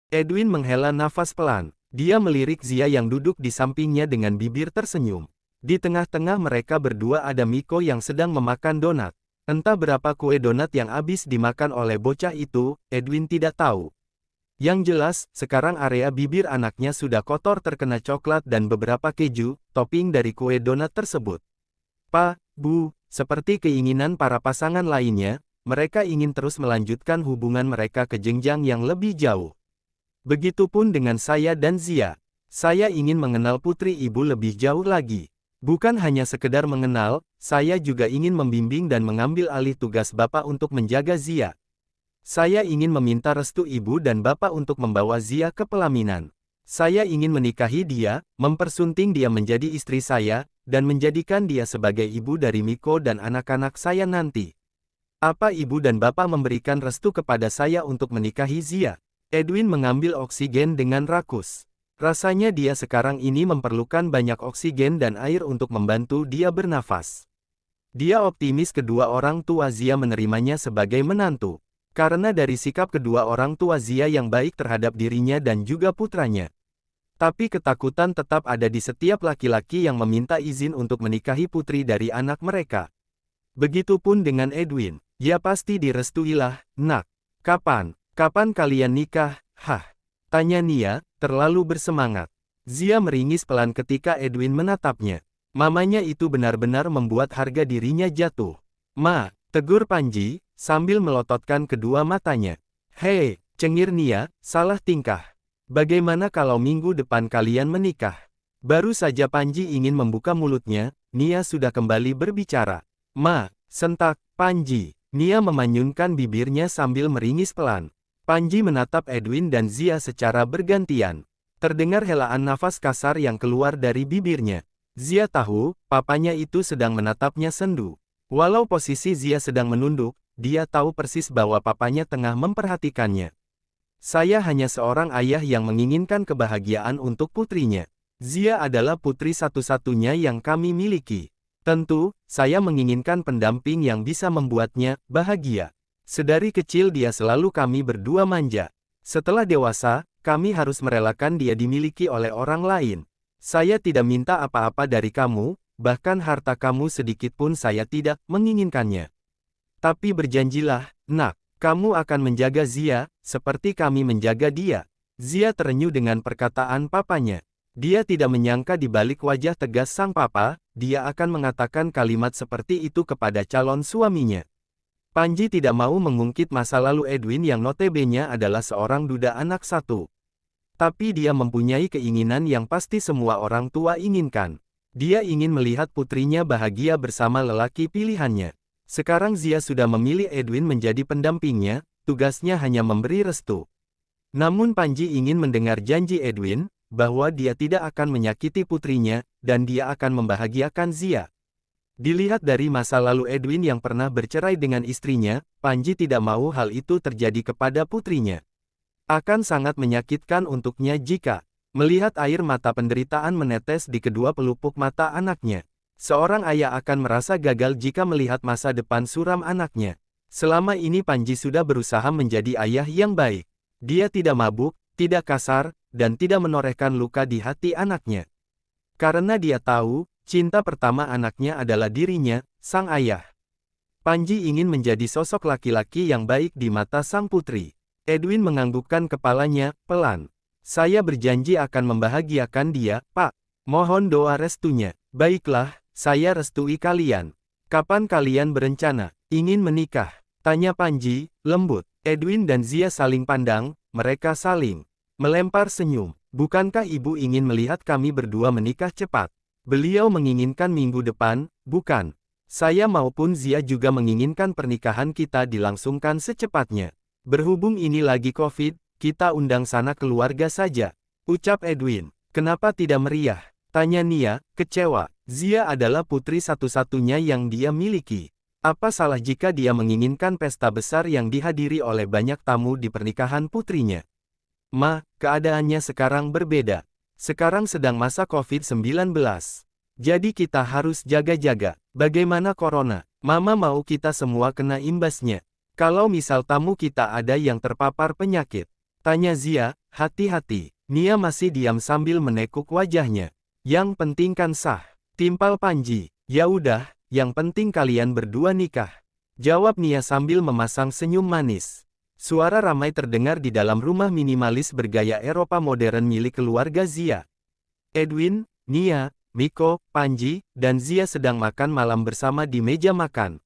Edwin menghela nafas pelan. Dia melirik Zia yang duduk di sampingnya dengan bibir tersenyum. Di tengah-tengah mereka berdua ada Miko yang sedang memakan donat. Entah berapa kue donat yang habis dimakan oleh bocah itu, Edwin tidak tahu. Yang jelas, sekarang area bibir anaknya sudah kotor terkena coklat dan beberapa keju, topping dari kue donat tersebut. Pa, Bu, seperti keinginan para pasangan lainnya, mereka ingin terus melanjutkan hubungan mereka ke jenjang yang lebih jauh. Begitupun dengan saya dan Zia. Saya ingin mengenal putri ibu lebih jauh lagi. Bukan hanya sekedar mengenal, saya juga ingin membimbing dan mengambil alih tugas Bapak untuk menjaga Zia. Saya ingin meminta restu ibu dan Bapak untuk membawa Zia ke pelaminan. Saya ingin menikahi dia, mempersunting dia menjadi istri saya, dan menjadikan dia sebagai ibu dari Miko dan anak-anak saya nanti. Apa ibu dan Bapak memberikan restu kepada saya untuk menikahi Zia? Edwin mengambil oksigen dengan rakus. Rasanya dia sekarang ini memerlukan banyak oksigen dan air untuk membantu dia bernafas. Dia optimis kedua orang tua Zia menerimanya sebagai menantu. Karena dari sikap kedua orang tua Zia yang baik terhadap dirinya dan juga putranya. Tapi ketakutan tetap ada di setiap laki-laki yang meminta izin untuk menikahi putri dari anak mereka. Begitupun dengan Edwin. Ya pasti direstuilah, nak. Kapan kalian nikah? Hah? Tanya Nia, terlalu bersemangat. Zia meringis pelan ketika Edwin menatapnya. Mamanya itu benar-benar membuat harga dirinya jatuh. Ma, tegur Panji, sambil melototkan kedua matanya. Hei, cengir Nia, salah tingkah. Bagaimana kalau minggu depan kalian menikah? Baru saja Panji ingin membuka mulutnya, Nia sudah kembali berbicara. Ma, sentak, Panji. Nia memanyunkan bibirnya sambil meringis pelan. Panji menatap Edwin dan Zia secara bergantian. Terdengar helaan nafas kasar yang keluar dari bibirnya. Zia tahu, papanya itu sedang menatapnya sendu. Walau posisi Zia sedang menunduk, dia tahu persis bahwa papanya tengah memperhatikannya. Saya hanya seorang ayah yang menginginkan kebahagiaan untuk putrinya. Zia adalah putri satu-satunya yang kami miliki. Tentu, saya menginginkan pendamping yang bisa membuatnya bahagia. Sedari kecil dia selalu kami berdua manja. Setelah dewasa, kami harus merelakan dia dimiliki oleh orang lain. Saya tidak minta apa-apa dari kamu, bahkan harta kamu sedikit pun saya tidak menginginkannya. Tapi berjanjilah, nak, kamu akan menjaga Zia, seperti kami menjaga dia. Zia terenyuh dengan perkataan papanya. Dia tidak menyangka di balik wajah tegas sang papa, dia akan mengatakan kalimat seperti itu kepada calon suaminya. Panji tidak mau mengungkit masa lalu Edwin yang notabene adalah seorang duda anak satu. Tapi dia mempunyai keinginan yang pasti semua orang tua inginkan. Dia ingin melihat putrinya bahagia bersama lelaki pilihannya. Sekarang Zia sudah memilih Edwin menjadi pendampingnya, tugasnya hanya memberi restu. Namun Panji ingin mendengar janji Edwin, bahwa dia tidak akan menyakiti putrinya, dan dia akan membahagiakan Zia. Dilihat dari masa lalu Edwin yang pernah bercerai dengan istrinya, Panji tidak mau hal itu terjadi kepada putrinya. Akan sangat menyakitkan untuknya jika melihat air mata penderitaan menetes di kedua pelupuk mata anaknya. Seorang ayah akan merasa gagal jika melihat masa depan suram anaknya. Selama ini Panji sudah berusaha menjadi ayah yang baik. Dia tidak mabuk, tidak kasar, dan tidak menorehkan luka di hati anaknya. Karena dia tahu, cinta pertama anaknya adalah dirinya, sang ayah. Panji ingin menjadi sosok laki-laki yang baik di mata sang putri. Edwin menganggukkan kepalanya, pelan. Saya berjanji akan membahagiakan dia, Pak. Mohon doa restunya. Baiklah, saya restui kalian. Kapan kalian berencana ingin menikah? Tanya Panji, lembut. Edwin dan Zia saling pandang, mereka saling melempar senyum. Bukankah ibu ingin melihat kami berdua menikah cepat? Beliau menginginkan minggu depan, bukan? Saya maupun Zia juga menginginkan pernikahan kita dilangsungkan secepatnya. Berhubung ini lagi COVID, kita undang sana keluarga saja. Ucap Edwin. Kenapa tidak meriah? Tanya Nia, kecewa. Zia adalah putri satu-satunya yang dia miliki. Apa salah jika dia menginginkan pesta besar yang dihadiri oleh banyak tamu di pernikahan putrinya? Ma, keadaannya sekarang berbeda. Sekarang sedang masa COVID-19. Jadi kita harus jaga-jaga. Bagaimana corona? Mama mau kita semua kena imbasnya. Kalau misal tamu kita ada yang terpapar penyakit. Tanya Zia, hati-hati. Nia masih diam sambil menekuk wajahnya. Yang penting kan sah. Timpal Panji. Ya udah, yang penting kalian berdua nikah. Jawab Nia sambil memasang senyum manis. Suara ramai terdengar di dalam rumah minimalis bergaya Eropa modern milik keluarga Zia. Edwin, Nia, Miko, Panji, dan Zia sedang makan malam bersama di meja makan.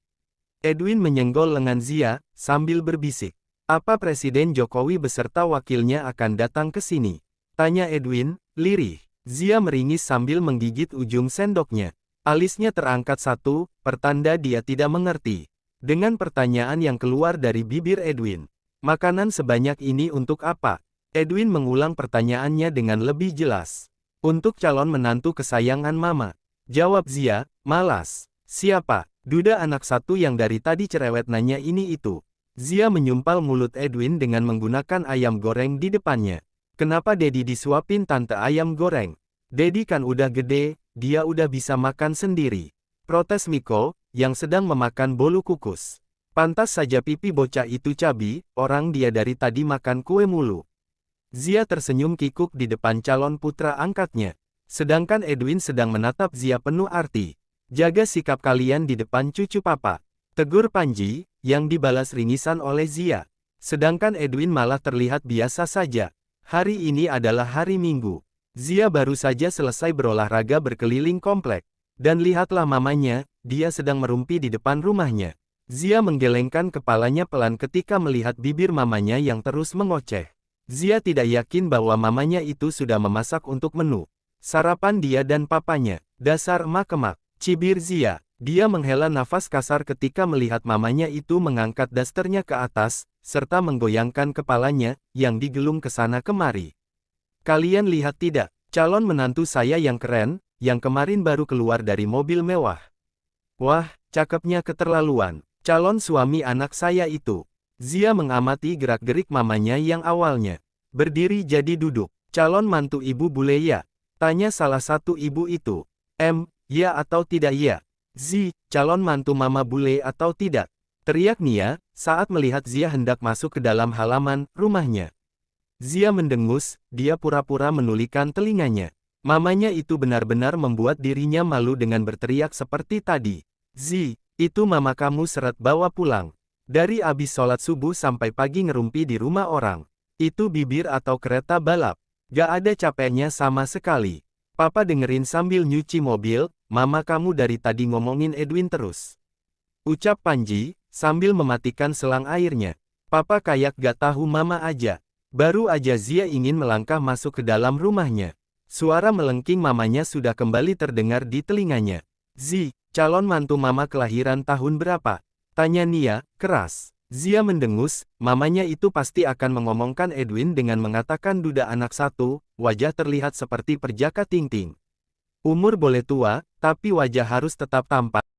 Edwin menyenggol lengan Zia, sambil berbisik. Apa Presiden Jokowi beserta wakilnya akan datang ke sini? Tanya Edwin, lirih. Zia meringis sambil menggigit ujung sendoknya. Alisnya terangkat satu, pertanda dia tidak mengerti. Dengan pertanyaan yang keluar dari bibir Edwin. Makanan sebanyak ini untuk apa? Edwin mengulang pertanyaannya dengan lebih jelas. Untuk calon menantu kesayangan Mama. Jawab Zia, malas. Siapa? Duda anak satu yang dari tadi cerewet nanya ini itu. Zia menyumpal mulut Edwin dengan menggunakan ayam goreng di depannya. Kenapa Dedi disuapin tante ayam goreng? Dedi kan udah gede, dia udah bisa makan sendiri. Protes Miko, yang sedang memakan bolu kukus. Pantas saja pipi bocah itu cabi, orang dia dari tadi makan kue mulu. Zia tersenyum kikuk di depan calon putra angkatnya. Sedangkan Edwin sedang menatap Zia penuh arti. Jaga sikap kalian di depan cucu papa. Tegur Panji, yang dibalas ringisan oleh Zia. Sedangkan Edwin malah terlihat biasa saja. Hari ini adalah hari Minggu. Zia baru saja selesai berolahraga berkeliling komplek. Dan lihatlah mamanya, dia sedang merumpi di depan rumahnya. Zia menggelengkan kepalanya pelan ketika melihat bibir mamanya yang terus mengoceh. Zia tidak yakin bahwa mamanya itu sudah memasak untuk menu sarapan dia dan papanya. Dasar emak-emak. Cibir Zia. Dia menghela nafas kasar ketika melihat mamanya itu mengangkat dasternya ke atas, serta menggoyangkan kepalanya, yang digelung ke sana kemari. Kalian lihat tidak, calon menantu saya yang keren, yang kemarin baru keluar dari mobil mewah. Wah, cakepnya keterlaluan. Calon suami anak saya itu. Zia mengamati gerak-gerik mamanya yang awalnya berdiri jadi duduk. Calon mantu ibu bule ya? Tanya salah satu ibu itu. Ya atau tidak ya? Calon mantu mama bule atau tidak? Teriak Nia, saat melihat Zia hendak masuk ke dalam halaman rumahnya. Zia mendengus, dia pura-pura menulikan telinganya. Mamanya itu benar-benar membuat dirinya malu dengan berteriak seperti tadi. Itu mama kamu seret bawa pulang. Dari abis sholat subuh sampai pagi ngerumpi di rumah orang. Itu bibir atau kereta balap. Gak ada capeknya sama sekali. Papa dengerin sambil nyuci mobil, mama kamu dari tadi ngomongin Edwin terus. Ucap Panji, sambil mematikan selang airnya. Papa kayak gak tahu mama aja. Baru aja Zia ingin melangkah masuk ke dalam rumahnya. Suara melengking mamanya sudah kembali terdengar di telinganya. Calon mantu mama kelahiran tahun berapa? Tanya Nia, keras. Zia mendengus, mamanya itu pasti akan mengomongkan Edwin dengan mengatakan duda anak satu, wajah terlihat seperti perjaka ting-ting. Umur boleh tua, tapi wajah harus tetap tampan.